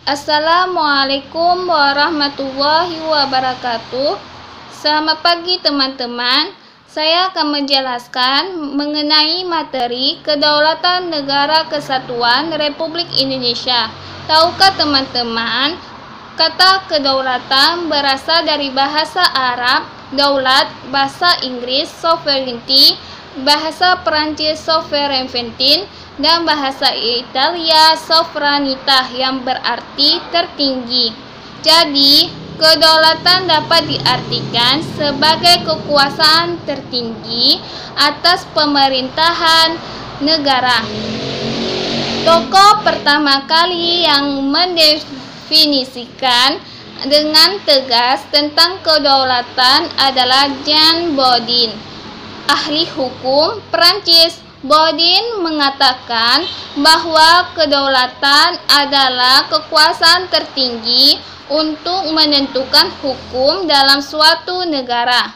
Assalamualaikum warahmatullahi wabarakatuh. Selamat pagi teman-teman. Saya akan menjelaskan mengenai materi Kedaulatan Negara Kesatuan Republik Indonesia. Tahukah teman-teman, kata kedaulatan berasal dari bahasa Arab daulat, bahasa Inggris sovereignty, bahasa Perancis souveraineté, dan bahasa Italia sovranità yang berarti tertinggi. Jadi, kedaulatan dapat diartikan sebagai kekuasaan tertinggi atas pemerintahan negara. Tokoh pertama kali yang mendefinisikan dengan tegas tentang kedaulatan adalah Jean Bodin, ahli hukum Perancis. Bodin mengatakan bahwa kedaulatan adalah kekuasaan tertinggi untuk menentukan hukum dalam suatu negara.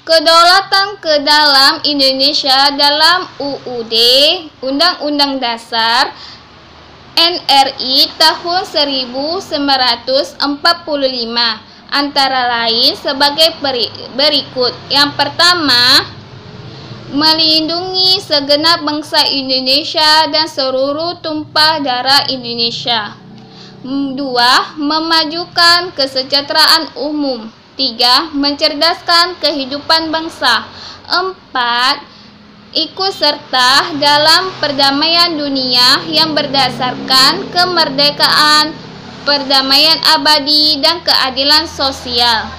Kedaulatan ke dalam Indonesia dalam UUD, Undang-Undang Dasar NRI tahun 1945 antara lain sebagai berikut. Yang pertama, melindungi segenap bangsa Indonesia dan seluruh tumpah darah Indonesia. 2. Memajukan kesejahteraan umum. 3. Mencerdaskan kehidupan bangsa. 4. Ikut serta dalam perdamaian dunia yang berdasarkan kemerdekaan, perdamaian abadi, dan keadilan sosial.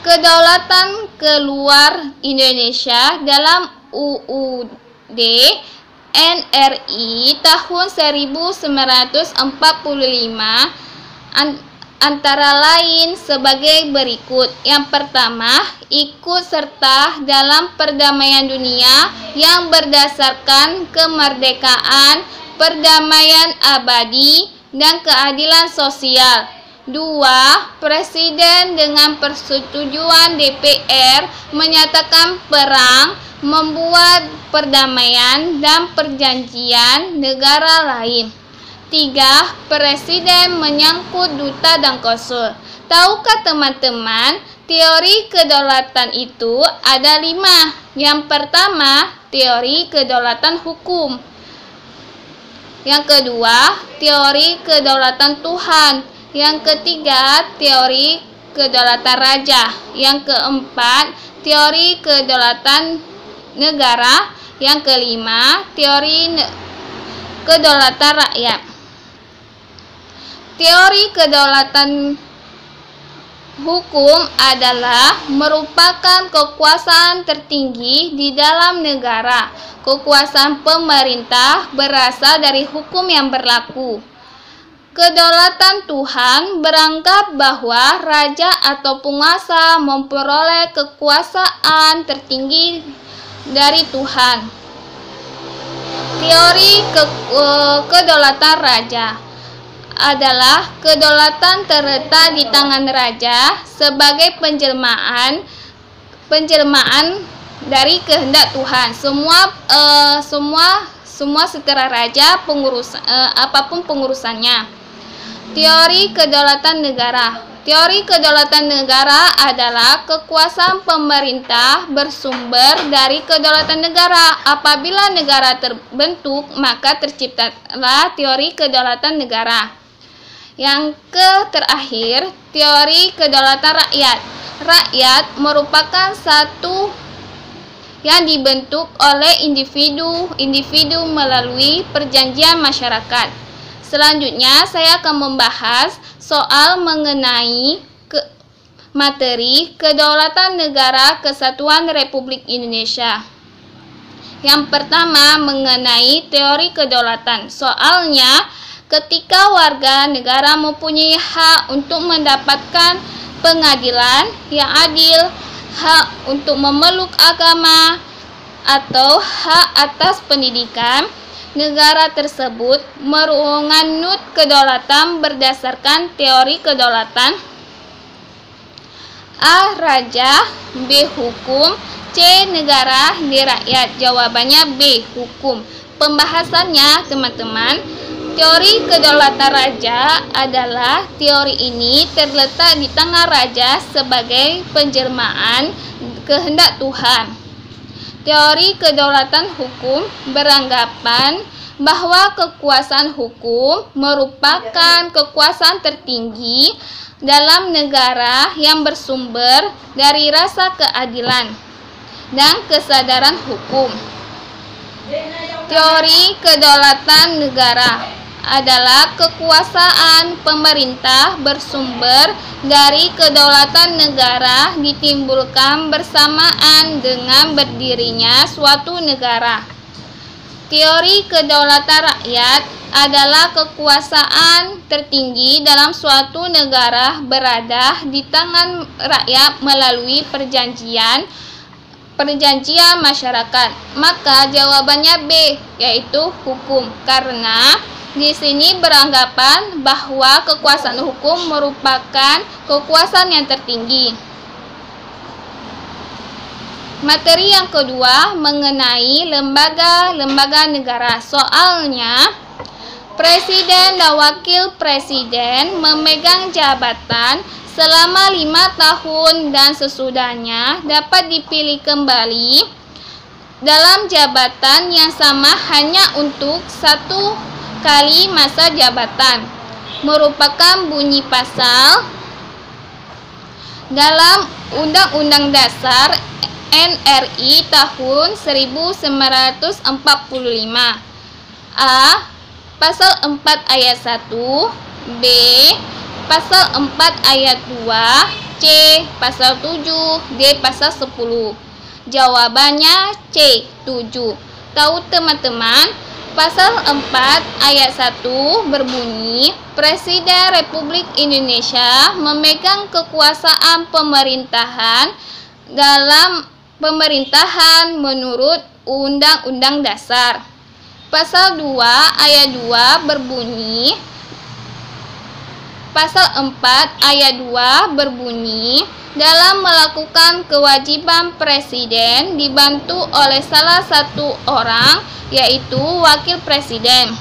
Kedaulatan keluar Indonesia dalam UUD NRI tahun 1945 antara lain sebagai berikut. Yang pertama, ikut serta dalam perdamaian dunia yang berdasarkan kemerdekaan, perdamaian abadi, dan keadilan sosial. 2. Presiden dengan persetujuan DPR menyatakan perang, membuat perdamaian dan perjanjian negara lain. 3. Presiden menyangkut duta dan konsul. Tahukah teman-teman, teori kedaulatan itu ada 5. Yang pertama, teori kedaulatan hukum. Yang kedua, teori kedaulatan Tuhan. Yang ketiga, teori kedaulatan raja. Yang keempat, teori kedaulatan negara. Yang kelima, teori kedaulatan rakyat. Teori kedaulatan hukum adalah merupakan kekuasaan tertinggi di dalam negara. Kekuasaan pemerintah berasal dari hukum yang berlaku. Kedaulatan Tuhan beranggap bahwa raja atau penguasa memperoleh kekuasaan tertinggi dari Tuhan. Teori kedaulatan raja adalah kedaulatan terletak di tangan raja sebagai penjelmaan dari kehendak Tuhan. Semua setelah raja apapun pengurusannya. Teori kedaulatan negara. Teori kedaulatan negara adalah kekuasaan pemerintah bersumber dari kedaulatan negara. Apabila negara terbentuk, maka terciptalah teori kedaulatan negara. Yang terakhir, teori kedaulatan rakyat. Rakyat merupakan satu yang dibentuk oleh individu melalui perjanjian masyarakat. Selanjutnya, saya akan membahas soal mengenai materi Kedaulatan Negara Kesatuan Republik Indonesia. Yang pertama, mengenai teori kedaulatan. Soalnya, ketika warga negara mempunyai hak untuk mendapatkan pengadilan yang adil, hak untuk memeluk agama, atau hak atas pendidikan, negara tersebut menganut kedaulatan berdasarkan teori kedaulatan. A. Raja. B. Hukum. C. Negara. D. Rakyat. Jawabannya B. Hukum. Pembahasannya, teman-teman, Teori kedaulatan raja adalah teori ini terletak di tangan raja sebagai penjelmaan kehendak Tuhan. Teori kedaulatan hukum beranggapan bahwa kekuasaan hukum merupakan kekuasaan tertinggi dalam negara yang bersumber dari rasa keadilan dan kesadaran hukum. Teori kedaulatan negara adalah kekuasaan pemerintah bersumber dari kedaulatan negara ditimbulkan bersamaan dengan berdirinya suatu negara. Teori kedaulatan rakyat adalah kekuasaan tertinggi dalam suatu negara berada di tangan rakyat melalui perjanjian masyarakat. Maka jawabannya B, yaitu hukum, karena di sini beranggapan bahwa kekuasaan hukum merupakan kekuasaan yang tertinggi. Materi yang kedua mengenai lembaga-lembaga negara. Soalnya, Presiden dan Wakil Presiden memegang jabatan selama 5 tahun dan sesudahnya dapat dipilih kembali dalam jabatan yang sama hanya untuk 1 kali masa jabatan, merupakan bunyi pasal dalam Undang-Undang Dasar NRI tahun 1945. A. Pasal 4 ayat 1, B. Pasal 4 ayat 2, C. Pasal 7, D. Pasal 10. Jawabannya C. 7. Tahu teman-teman? Pasal 4 ayat 1 berbunyi, Presiden Republik Indonesia memegang kekuasaan pemerintahan dalam pemerintahan menurut Undang-Undang Dasar. Pasal 2 ayat 2 berbunyi, Pasal 4 ayat 2 berbunyi, dalam melakukan kewajiban Presiden dibantu oleh salah satu orang, yaitu Wakil Presiden.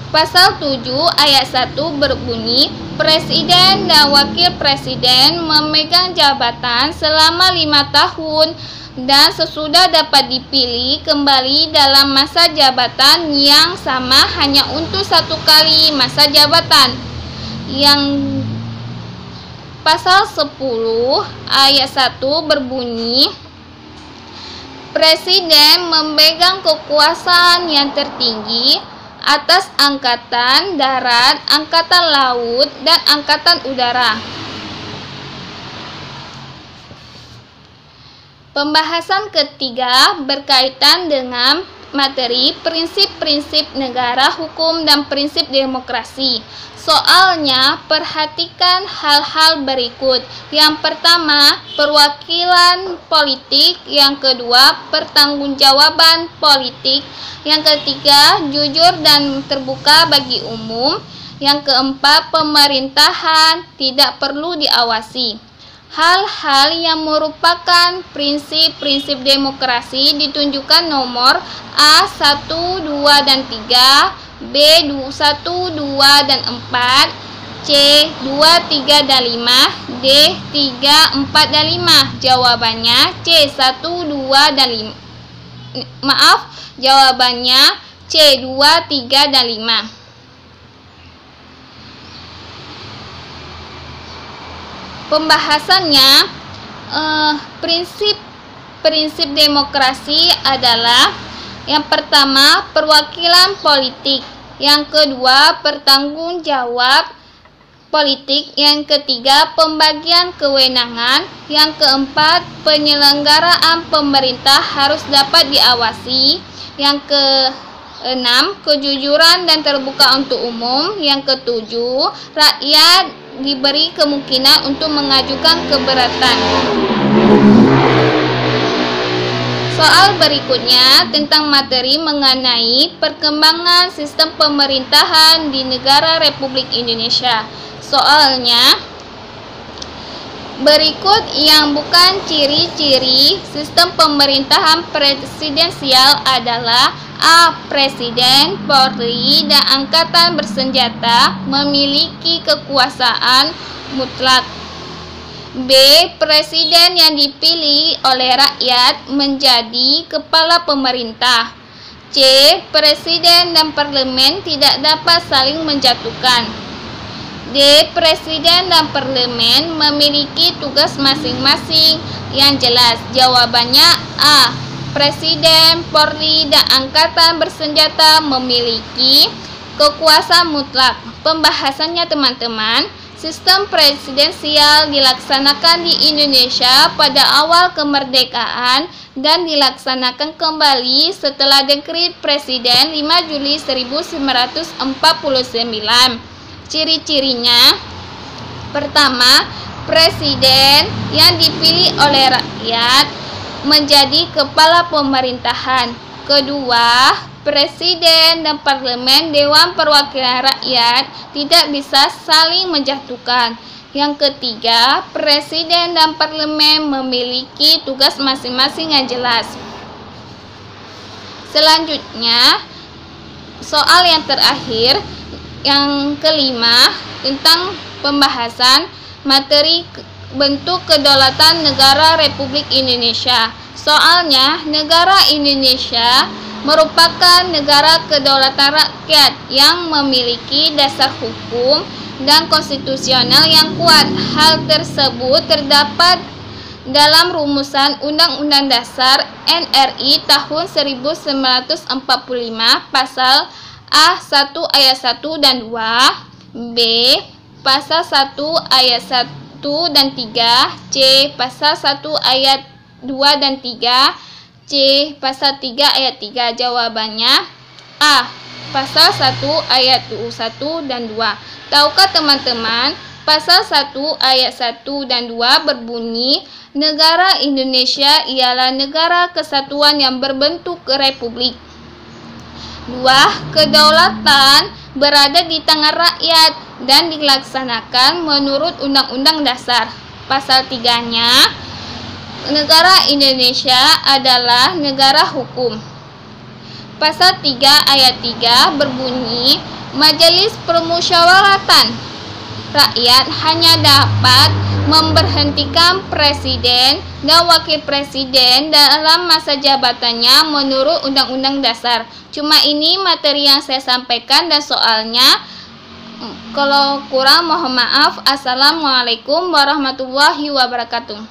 Pasal 7 ayat 1 berbunyi, Presiden dan Wakil Presiden memegang jabatan selama 5 tahun dan sesudah dapat dipilih kembali dalam masa jabatan yang sama hanya untuk 1 kali masa jabatan. Yang Pasal 10 ayat 1 berbunyi, Presiden memegang kekuasaan yang tertinggi atas Angkatan Darat, Angkatan Laut, dan Angkatan Udara. Pembahasan ketiga berkaitan dengan materi prinsip-prinsip negara hukum dan prinsip demokrasi. Soalnya, perhatikan hal-hal berikut. Yang pertama, perwakilan politik. Yang kedua, pertanggungjawaban politik. Yang ketiga, jujur dan terbuka bagi umum. Yang keempat, pemerintahan tidak perlu diawasi. Hal-hal yang merupakan prinsip-prinsip demokrasi ditunjukkan nomor A, 1, 2, dan 3, B, 1, 2, dan 4, C, 2, 3, dan 5, D, 3, 4, dan 5. Jawabannya C, 1, 2, dan 5. Jawabannya C, 2, 3, dan 5. Pembahasannya, prinsip demokrasi adalah yang pertama, perwakilan politik. Yang kedua, pertanggungjawab politik. Yang ketiga, pembagian kewenangan. Yang keempat, penyelenggaraan pemerintah harus dapat diawasi. Yang keenam, kejujuran dan terbuka untuk umum. Yang ketujuh, rakyat diberi kemungkinan untuk mengajukan keberatan. Soal berikutnya tentang materi mengenai perkembangan sistem pemerintahan di negara Republik Indonesia. Soalnya, berikut yang bukan ciri-ciri sistem pemerintahan presidensial adalah A. Presiden, Polri, dan Angkatan Bersenjata memiliki kekuasaan mutlak. B. Presiden yang dipilih oleh rakyat menjadi kepala pemerintah. C. Presiden dan parlemen tidak dapat saling menjatuhkan. D. Presiden dan parlemen memiliki tugas masing-masing yang jelas. Jawabannya A. Presiden, Polri, dan Angkatan Bersenjata memiliki kekuasaan mutlak. Pembahasannya teman-teman, sistem presidensial dilaksanakan di Indonesia pada awal kemerdekaan dan dilaksanakan kembali setelah dekret Presiden 5 Juli 1949. Ciri-cirinya, pertama, presiden yang dipilih oleh rakyat menjadi kepala pemerintahan. Kedua, presiden dan parlemen Dewan Perwakilan Rakyat tidak bisa saling menjatuhkan. Yang ketiga, presiden dan parlemen memiliki tugas masing-masing yang jelas. Selanjutnya, soal yang terakhir, yang kelima, tentang pembahasan materi bentuk kedaulatan negara Republik Indonesia. Soalnya, negara Indonesia merupakan negara kedaulatan rakyat yang memiliki dasar hukum dan konstitusional yang kuat. Hal tersebut terdapat dalam rumusan Undang-Undang Dasar NRI tahun 1945 pasal A1 ayat 1 dan 2, B pasal 1 ayat 1 dan 3, C pasal 1 ayat 2 dan 3, C pasal 3 ayat 3. Jawabannya A. Pasal 1 ayat 1 dan 2. Tahukah teman-teman, pasal 1 ayat 1 dan 2 berbunyi, negara Indonesia ialah negara kesatuan yang berbentuk republik. 2. Kedaulatan berada di tangan rakyat dan dilaksanakan menurut Undang-Undang Dasar. Pasal 3-nya, negara Indonesia adalah negara hukum. Pasal 3 ayat 3 berbunyi, Majelis Permusyawaratan Rakyat hanya dapat memberhentikan presiden dan wakil presiden dalam masa jabatannya menurut Undang-Undang Dasar. Cuma ini materi yang saya sampaikan dan soalnya. Kalau kurang mohon maaf. Assalamualaikum warahmatullahi wabarakatuh.